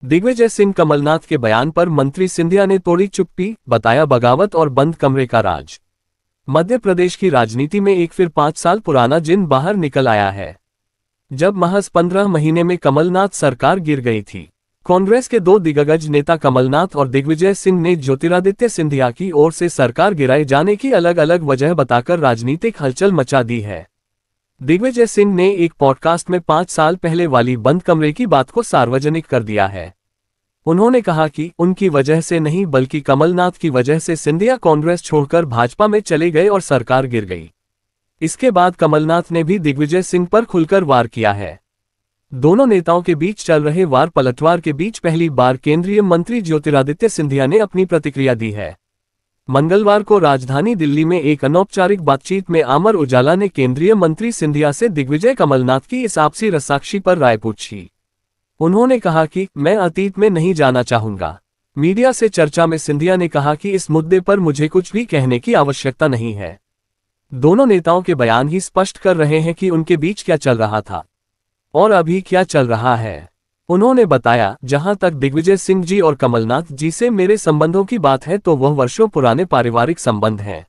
दिग्विजय सिंह कमलनाथ के बयान पर मंत्री सिंधिया ने तोड़ी चुप्पी, बताया बगावत और बंद कमरे का राज। मध्य प्रदेश की राजनीति में एक फिर 5 साल पुराना जिन बाहर निकल आया है। जब महज 15 महीने में कमलनाथ सरकार गिर गई थी। कांग्रेस के दो दिग्गज नेता कमलनाथ और दिग्विजय सिंह ने ज्योतिरादित्य सिंधिया की ओर से सरकार गिराए जाने की अलग अलग वजह बताकर राजनीतिक हलचल मचा दी है। दिग्विजय सिंह ने एक पॉडकास्ट में 5 साल पहले वाली बंद कमरे की बात को सार्वजनिक कर दिया है। उन्होंने कहा कि उनकी वजह से नहीं बल्कि कमलनाथ की वजह से सिंधिया कांग्रेस छोड़कर भाजपा में चले गए और सरकार गिर गई। इसके बाद कमलनाथ ने भी दिग्विजय सिंह पर खुलकर वार किया है। दोनों नेताओं के बीच चल रहे वार पलटवार के बीच पहली बार केंद्रीय मंत्री ज्योतिरादित्य सिंधिया ने अपनी प्रतिक्रिया दी है। मंगलवार को राजधानी दिल्ली में एक अनौपचारिक बातचीत में अमर उजाला ने केंद्रीय मंत्री सिंधिया से दिग्विजय कमलनाथ की इस आपसी रस्साकशी पर राय पूछी। उन्होंने कहा कि मैं अतीत में नहीं जाना चाहूंगा। मीडिया से चर्चा में सिंधिया ने कहा कि इस मुद्दे पर मुझे कुछ भी कहने की आवश्यकता नहीं है। दोनों नेताओं के बयान ही स्पष्ट कर रहे हैं कि उनके बीच क्या चल रहा था और अभी क्या चल रहा है। उन्होंने बताया, जहां तक दिग्विजय सिंह जी और कमलनाथ जी से मेरे संबंधों की बात है तो वह वर्षों पुराने पारिवारिक संबंध हैं।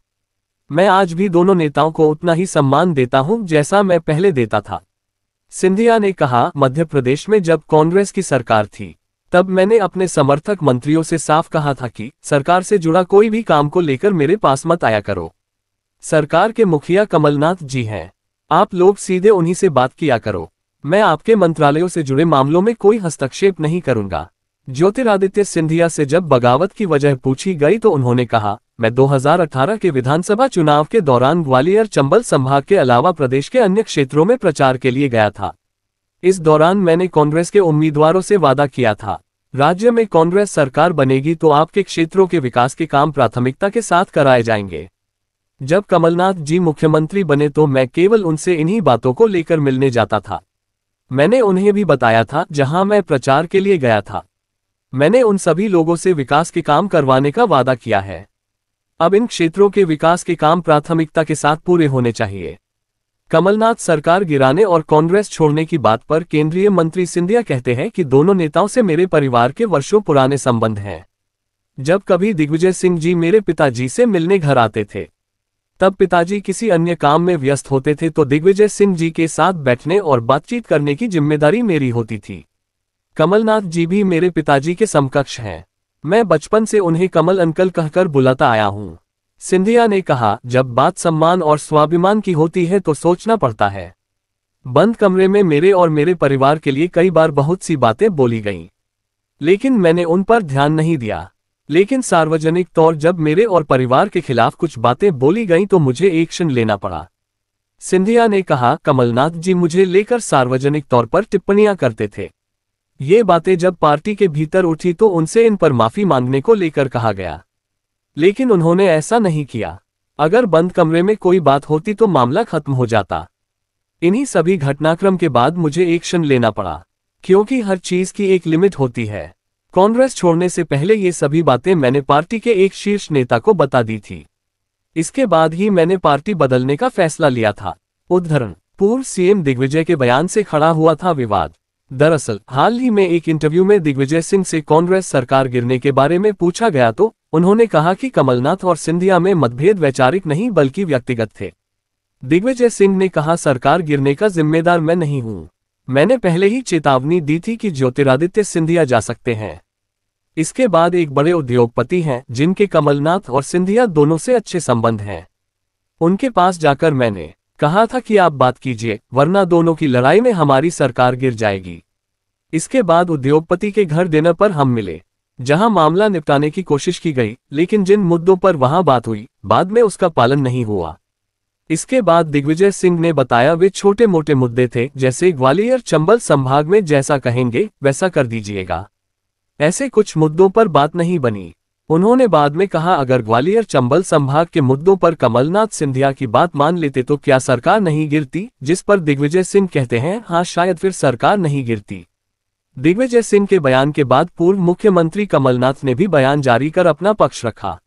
मैं आज भी दोनों नेताओं को उतना ही सम्मान देता हूं जैसा मैं पहले देता था। सिंधिया ने कहा, मध्य प्रदेश में जब कांग्रेस की सरकार थी तब मैंने अपने समर्थक मंत्रियों से साफ कहा था कि सरकार से जुड़ा कोई भी काम को लेकर मेरे पास मत आया करो। सरकार के मुखिया कमलनाथ जी हैं, आप लोग सीधे उन्हीं से बात किया करो। मैं आपके मंत्रालयों से जुड़े मामलों में कोई हस्तक्षेप नहीं करूंगा। ज्योतिरादित्य सिंधिया से जब बगावत की वजह पूछी गई तो उन्होंने कहा, मैं 2018 के विधानसभा चुनाव के दौरान ग्वालियर चंबल संभाग के अलावा प्रदेश के अन्य क्षेत्रों में प्रचार के लिए गया था। इस दौरान मैंने कांग्रेस के उम्मीदवारों से वादा किया था, राज्य में कांग्रेस सरकार बनेगी तो आपके क्षेत्रों के विकास के काम प्राथमिकता के साथ कराए जाएंगे। जब कमलनाथ जी मुख्यमंत्री बने तो मैं केवल उनसे इन्हीं बातों को लेकर मिलने जाता था। मैंने उन्हें भी बताया था जहां मैं प्रचार के लिए गया था। मैंने उन सभी लोगों से विकास के काम करवाने का वादा किया है। अब इन क्षेत्रों के विकास के काम प्राथमिकता के साथ पूरे होने चाहिए। कमलनाथ सरकार गिराने और कांग्रेस छोड़ने की बात पर केंद्रीय मंत्री सिंधिया कहते हैं कि दोनों नेताओं से मेरे परिवार के वर्षों पुराने संबंध हैं। जब कभी दिग्विजय सिंह जी मेरे पिताजी से मिलने घर आते थे तब पिताजी किसी अन्य काम में व्यस्त होते थे तो दिग्विजय सिंह जी के साथ बैठने और बातचीत करने की जिम्मेदारी मेरी होती थी। कमलनाथ जी भी मेरे पिताजी के समकक्ष हैं। मैं बचपन से उन्हें कमल अंकल कहकर बुलाता आया हूं। सिंधिया ने कहा, जब बात सम्मान और स्वाभिमान की होती है तो सोचना पड़ता है। बंद कमरे में मेरे और मेरे परिवार के लिए कई बार बहुत सी बातें बोली गईं, लेकिन मैंने उन पर ध्यान नहीं दिया। लेकिन सार्वजनिक तौर जब मेरे और परिवार के खिलाफ कुछ बातें बोली गईं तो मुझे एक्शन लेना पड़ा। सिंधिया ने कहा, कमलनाथ जी मुझे लेकर सार्वजनिक तौर पर टिप्पणियां करते थे। ये बातें जब पार्टी के भीतर उठी तो उनसे इन पर माफी मांगने को लेकर कहा गया, लेकिन उन्होंने ऐसा नहीं किया। अगर बंद कमरे में कोई बात होती तो मामला खत्म हो जाता। इन्हीं सभी घटनाक्रम के बाद मुझे एक्शन लेना पड़ा, क्योंकि हर चीज की एक लिमिट होती है। कांग्रेस छोड़ने से पहले ये सभी बातें मैंने पार्टी के एक शीर्ष नेता को बता दी थी। इसके बाद ही मैंने पार्टी बदलने का फैसला लिया था। उद्धरण, पूर्व सीएम दिग्विजय के बयान से खड़ा हुआ था विवाद। दरअसल हाल ही में एक इंटरव्यू में दिग्विजय सिंह से कांग्रेस सरकार गिरने के बारे में पूछा गया तो उन्होंने कहा कि कमलनाथ और सिंधिया में मतभेद वैचारिक नहीं बल्कि व्यक्तिगत थे। दिग्विजय सिंह ने कहा, सरकार गिरने का जिम्मेदार मैं नहीं हूं। मैंने पहले ही चेतावनी दी थी कि ज्योतिरादित्य सिंधिया जा सकते हैं। इसके बाद एक बड़े उद्योगपति हैं जिनके कमलनाथ और सिंधिया दोनों से अच्छे संबंध हैं। उनके पास जाकर मैंने कहा था कि आप बात कीजिए, वरना दोनों की लड़ाई में हमारी सरकार गिर जाएगी। इसके बाद उद्योगपति के घर डिनर पर हम मिले, जहां मामला निपटाने की कोशिश की गई, लेकिन जिन मुद्दों पर वहां बात हुई बाद में उसका पालन नहीं हुआ। इसके बाद दिग्विजय सिंह ने बताया, वे छोटे मोटे मुद्दे थे, जैसे ग्वालियर चंबल संभाग में जैसा कहेंगे वैसा कर दीजिएगा। ऐसे कुछ मुद्दों पर बात नहीं बनी। उन्होंने बाद में कहा, अगर ग्वालियर चंबल संभाग के मुद्दों पर कमलनाथ सिंधिया की बात मान लेते तो क्या सरकार नहीं गिरती? जिस पर दिग्विजय सिंह कहते हैं, हाँ शायद फिर सरकार नहीं गिरती। दिग्विजय सिंह के बयान के बाद पूर्व मुख्यमंत्री कमलनाथ ने भी बयान जारी कर अपना पक्ष रखा।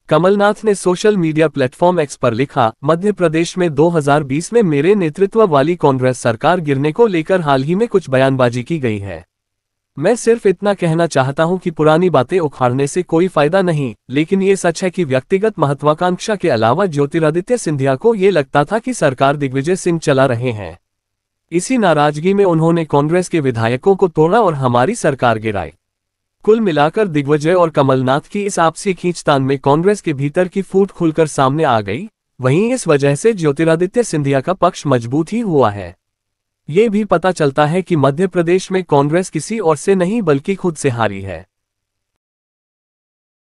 कमलनाथ ने सोशल मीडिया प्लेटफॉर्म एक्स पर लिखा, मध्य प्रदेश में 2020 में मेरे नेतृत्व वाली कांग्रेस सरकार गिरने को लेकर हाल ही में कुछ बयानबाजी की गई है। मैं सिर्फ इतना कहना चाहता हूं कि पुरानी बातें उखाड़ने से कोई फायदा नहीं, लेकिन ये सच है कि व्यक्तिगत महत्वाकांक्षा के अलावा ज्योतिरादित्य सिंधिया को ये लगता था कि सरकार दिग्विजय सिंह चला रहे हैं। इसी नाराजगी में उन्होंने कांग्रेस के विधायकों को तोड़ा और हमारी सरकार गिराई। कुल मिलाकर दिग्विजय और कमलनाथ की इस आपसी खींचतान में कांग्रेस के भीतर की फूट खुलकर सामने आ गई। वहीं इस वजह से ज्योतिरादित्य सिंधिया का पक्ष मजबूत ही हुआ है। ये भी पता चलता है कि मध्य प्रदेश में कांग्रेस किसी और से नहीं बल्कि खुद से हारी है।